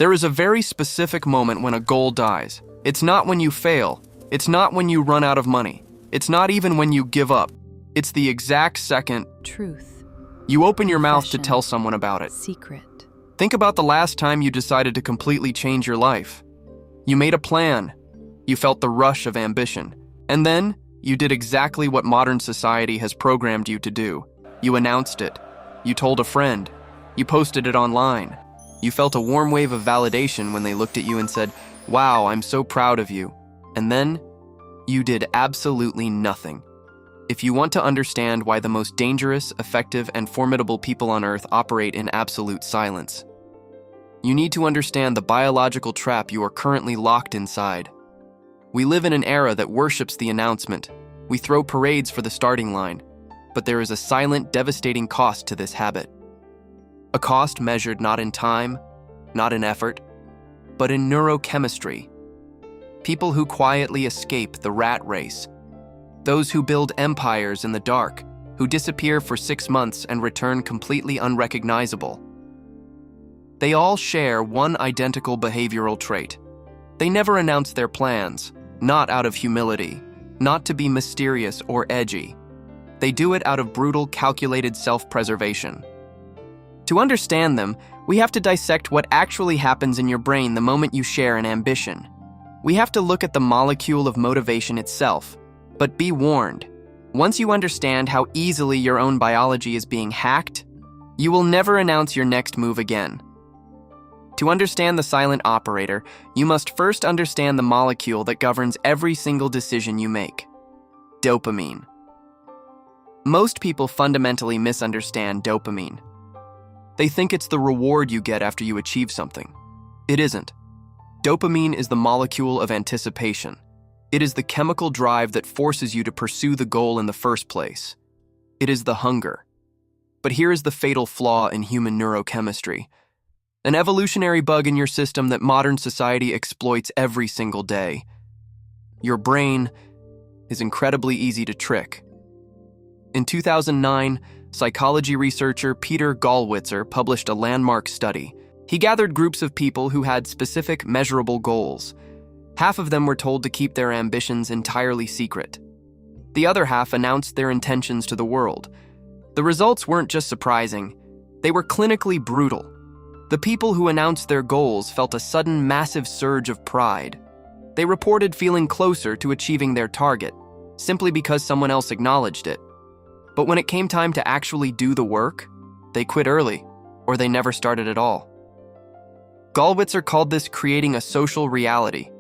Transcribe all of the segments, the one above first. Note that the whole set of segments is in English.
There is a very specific moment when a goal dies. It's not when you fail. It's not when you run out of money. It's not even when you give up. It's the exact second Truth. you open your mouth to Confession. tell someone about it. Secret. Think about the last time you decided to completely change your life. You made a plan. You felt the rush of ambition. And then you did exactly what modern society has programmed you to do. You announced it. You told a friend. You posted it online. You felt a warm wave of validation when they looked at you and said, "Wow, I'm so proud of you." And then you did absolutely nothing. If you want to understand why the most dangerous, effective, and formidable people on Earth operate in absolute silence, you need to understand the biological trap you are currently locked inside. We live in an era that worships the announcement. We throw parades for the starting line, but there is a silent, devastating cost to this habit. A cost measured not in time, not in effort, but in neurochemistry. People who quietly escape the rat race. Those who build empires in the dark, who disappear for 6 months and return completely unrecognizable. They all share one identical behavioral trait. They never announce their plans, not out of humility, not to be mysterious or edgy. They do it out of brutal, calculated self-preservation. To understand them, we have to dissect what actually happens in your brain the moment you share an ambition. We have to look at the molecule of motivation itself. But be warned, once you understand how easily your own biology is being hacked, you will never announce your next move again. To understand the silent operator, you must first understand the molecule that governs every single decision you make: dopamine. Most people fundamentally misunderstand dopamine. They think it's the reward you get after you achieve something. It isn't. Dopamine is the molecule of anticipation. It is the chemical drive that forces you to pursue the goal in the first place. It is the hunger. But here is the fatal flaw in human neurochemistry. An evolutionary bug in your system that modern society exploits every single day. Your brain is incredibly easy to trick. In 2009, psychology researcher Peter Gallwitzer published a landmark study. He gathered groups of people who had specific, measurable goals. Half of them were told to keep their ambitions entirely secret. The other half announced their intentions to the world. The results weren't just surprising, they were clinically brutal. The people who announced their goals felt a sudden massive surge of pride. They reported feeling closer to achieving their target, simply because someone else acknowledged it. But when it came time to actually do the work, they quit early, or they never started at all. Gallwitzer called this creating a social reality.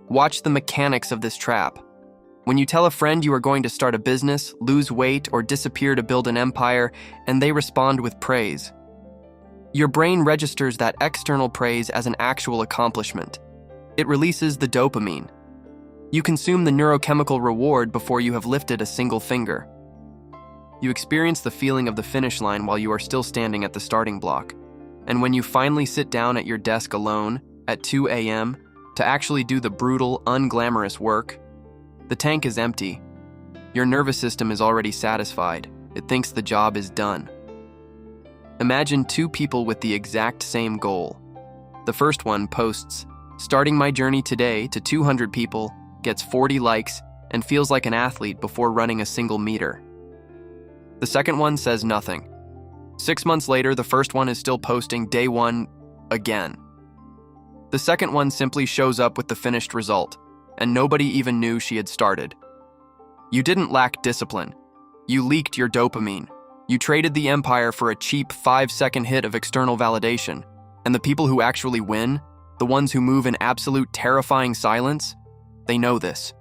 Watch the mechanics of this trap. When you tell a friend you are going to start a business, lose weight, or disappear to build an empire, and they respond with praise, your brain registers that external praise as an actual accomplishment. It releases the dopamine. You consume the neurochemical reward before you have lifted a single finger. You experience the feeling of the finish line while you are still standing at the starting block. And when you finally sit down at your desk alone at 2 a.m., to actually do the brutal, unglamorous work, the tank is empty. Your nervous system is already satisfied. It thinks the job is done. Imagine two people with the exact same goal. The first one posts, "Starting my journey today," to 200 people, gets 40 likes, and feels like an athlete before running a single meter. The second one says nothing. 6 months later, the first one is still posting day one again. The second one simply shows up with the finished result, and nobody even knew she had started. You didn't lack discipline. You leaked your dopamine. You traded the empire for a cheap 5-second hit of external validation. And the people who actually win, the ones who move in absolute terrifying silence, they know this.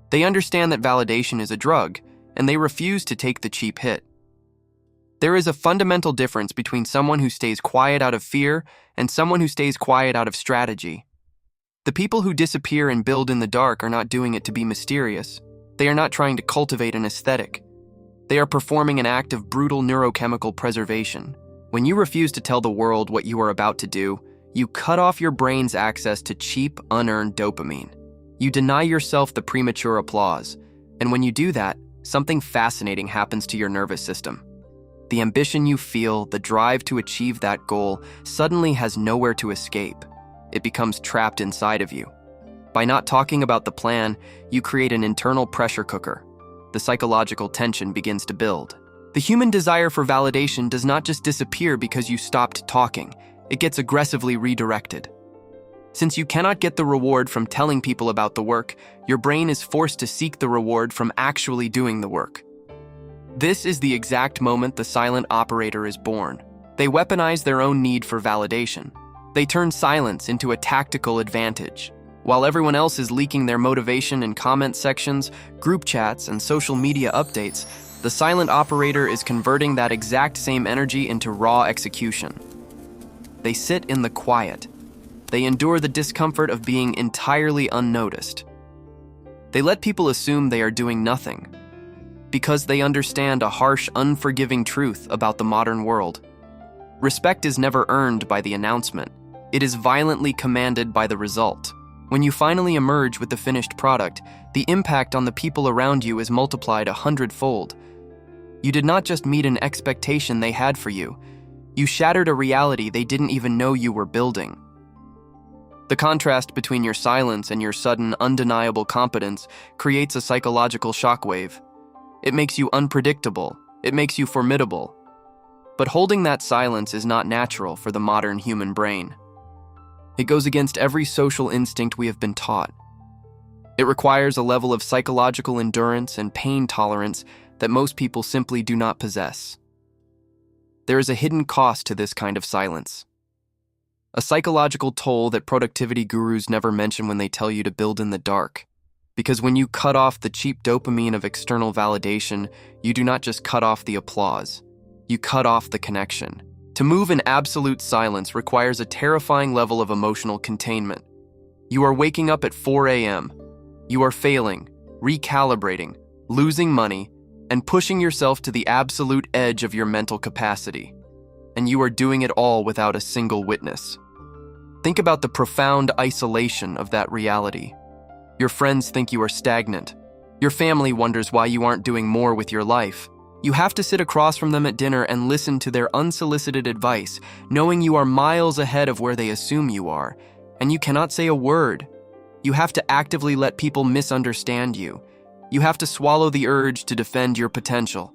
They understand that validation is a drug, and they refuse to take the cheap hit. There is a fundamental difference between someone who stays quiet out of fear and someone who stays quiet out of strategy. The people who disappear and build in the dark are not doing it to be mysterious. They are not trying to cultivate an aesthetic. They are performing an act of brutal neurochemical preservation. When you refuse to tell the world what you are about to do, you cut off your brain's access to cheap, unearned dopamine. You deny yourself the premature applause, and when you do that, something fascinating happens to your nervous system. The ambition you feel, the drive to achieve that goal, suddenly has nowhere to escape. it becomes trapped inside of you. By not talking about the plan, you create an internal pressure cooker. The psychological tension begins to build. The human desire for validation does not just disappear because you stopped talking, it gets aggressively redirected. Since you cannot get the reward from telling people about the work, your brain is forced to seek the reward from actually doing the work. This is the exact moment the silent operator is born. They weaponize their own need for validation. They turn silence into a tactical advantage. While everyone else is leaking their motivation in comment sections, group chats, and social media updates, the silent operator is converting that exact same energy into raw execution. They sit in the quiet. They endure the discomfort of being entirely unnoticed. They let people assume they are doing nothing, because they understand a harsh, unforgiving truth about the modern world. Respect is never earned by the announcement. It is violently commanded by the result. When you finally emerge with the finished product, the impact on the people around you is multiplied 100-fold. You did not just meet an expectation they had for you. You shattered a reality they didn't even know you were building. The contrast between your silence and your sudden, undeniable competence creates a psychological shockwave. It makes you unpredictable. It makes you formidable. But holding that silence is not natural for the modern human brain. It goes against every social instinct we have been taught. It requires a level of psychological endurance and pain tolerance that most people simply do not possess. There is a hidden cost to this kind of silence. A psychological toll that productivity gurus never mention when they tell you to build in the dark. Because when you cut off the cheap dopamine of external validation, you do not just cut off the applause. You cut off the connection. To move in absolute silence requires a terrifying level of emotional containment. You are waking up at 4 a.m. You are failing, recalibrating, losing money, and pushing yourself to the absolute edge of your mental capacity. And you are doing it all without a single witness. Think about the profound isolation of that reality. Your friends think you are stagnant. Your family wonders why you aren't doing more with your life. You have to sit across from them at dinner and listen to their unsolicited advice, knowing you are miles ahead of where they assume you are, and you cannot say a word. You have to actively let people misunderstand you. You have to swallow the urge to defend your potential.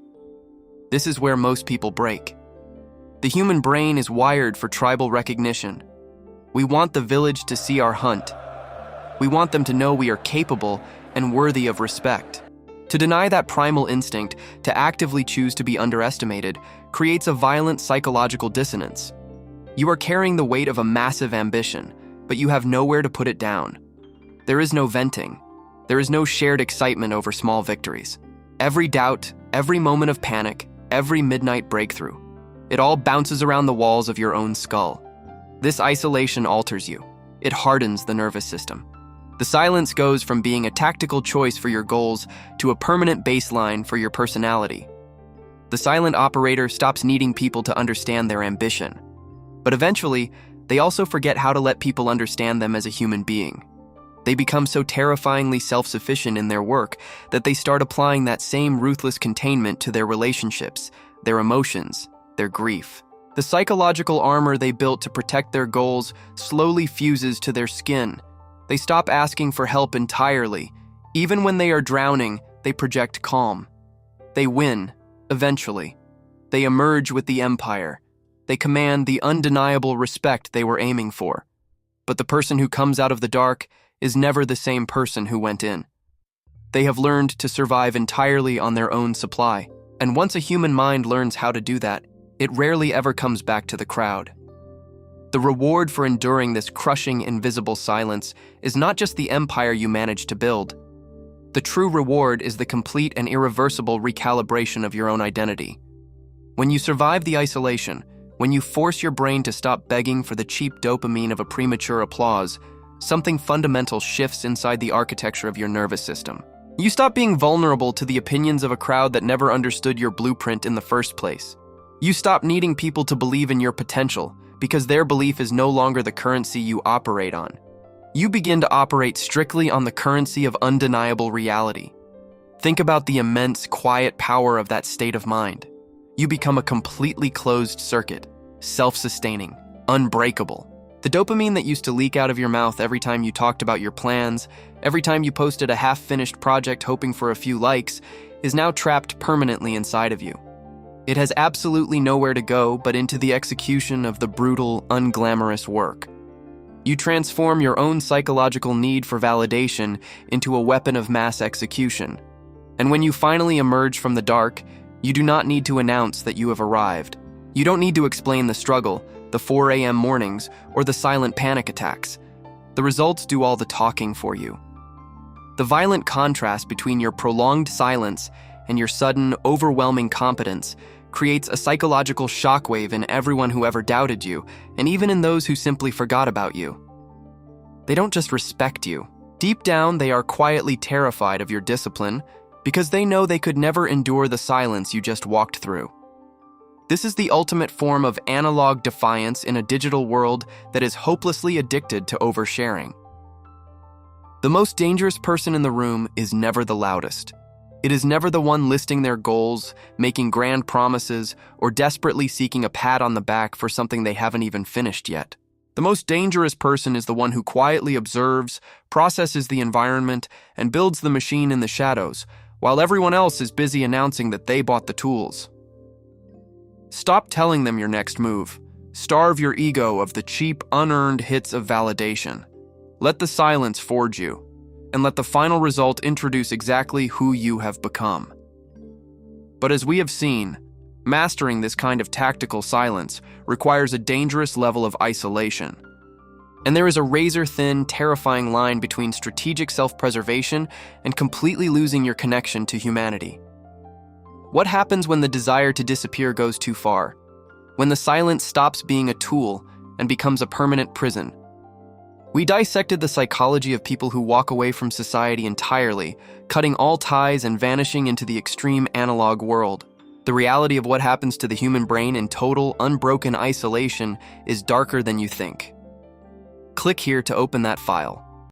This is where most people break. The human brain is wired for tribal recognition. We want the village to see our hunt. We want them to know we are capable and worthy of respect. To deny that primal instinct, to actively choose to be underestimated, creates a violent psychological dissonance. You are carrying the weight of a massive ambition, but you have nowhere to put it down. There is no venting. There is no shared excitement over small victories. Every doubt, every moment of panic, every midnight breakthrough, it all bounces around the walls of your own skull. This isolation alters you. It hardens the nervous system. The silence goes from being a tactical choice for your goals to a permanent baseline for your personality. The silent operator stops needing people to understand their ambition. But eventually, they also forget how to let people understand them as a human being. They become so terrifyingly self-sufficient in their work that they start applying that same ruthless containment to their relationships, their emotions, their grief. The psychological armor they built to protect their goals slowly fuses to their skin. They stop asking for help entirely. Even when they are drowning, they project calm. They win, eventually. They emerge with the empire. They command the undeniable respect they were aiming for. But the person who comes out of the dark is never the same person who went in. They have learned to survive entirely on their own supply. And once a human mind learns how to do that, it rarely ever comes back to the crowd. The reward for enduring this crushing, invisible silence is not just the empire you manage to build. The true reward is the complete and irreversible recalibration of your own identity. When you survive the isolation, when you force your brain to stop begging for the cheap dopamine of a premature applause, something fundamental shifts inside the architecture of your nervous system. You stop being vulnerable to the opinions of a crowd that never understood your blueprint in the first place. You stop needing people to believe in your potential, because their belief is no longer the currency you operate on. You begin to operate strictly on the currency of undeniable reality. Think about the immense, quiet power of that state of mind. You become a completely closed circuit, self-sustaining, unbreakable. The dopamine that used to leak out of your mouth every time you talked about your plans, every time you posted a half-finished project hoping for a few likes, is now trapped permanently inside of you. It has absolutely nowhere to go but into the execution of the brutal, unglamorous work. You transform your own psychological need for validation into a weapon of mass execution. And when you finally emerge from the dark, you do not need to announce that you have arrived. You don't need to explain the struggle, the 4 a.m. mornings, or the silent panic attacks. The results do all the talking for you. The violent contrast between your prolonged silence and your sudden, overwhelming competence creates a psychological shockwave in everyone who ever doubted you, and even in those who simply forgot about you. They don't just respect you. Deep down, they are quietly terrified of your discipline because they know they could never endure the silence you just walked through. This is the ultimate form of analog defiance in a digital world that is hopelessly addicted to oversharing. The most dangerous person in the room is never the loudest. It is never the one listing their goals, making grand promises, or desperately seeking a pat on the back for something they haven't even finished yet. The most dangerous person is the one who quietly observes, processes the environment, and builds the machine in the shadows, while everyone else is busy announcing that they bought the tools. Stop telling them your next move. Starve your ego of the cheap, unearned hits of validation. Let the silence forge you, and let the final result introduce exactly who you have become. But as we have seen, mastering this kind of tactical silence requires a dangerous level of isolation. And there is a razor-thin, terrifying line between strategic self-preservation and completely losing your connection to humanity. What happens when the desire to disappear goes too far? When the silence stops being a tool and becomes a permanent prison? We dissected the psychology of people who walk away from society entirely, cutting all ties and vanishing into the extreme analog world. The reality of what happens to the human brain in total, unbroken isolation is darker than you think. Click here to open that file.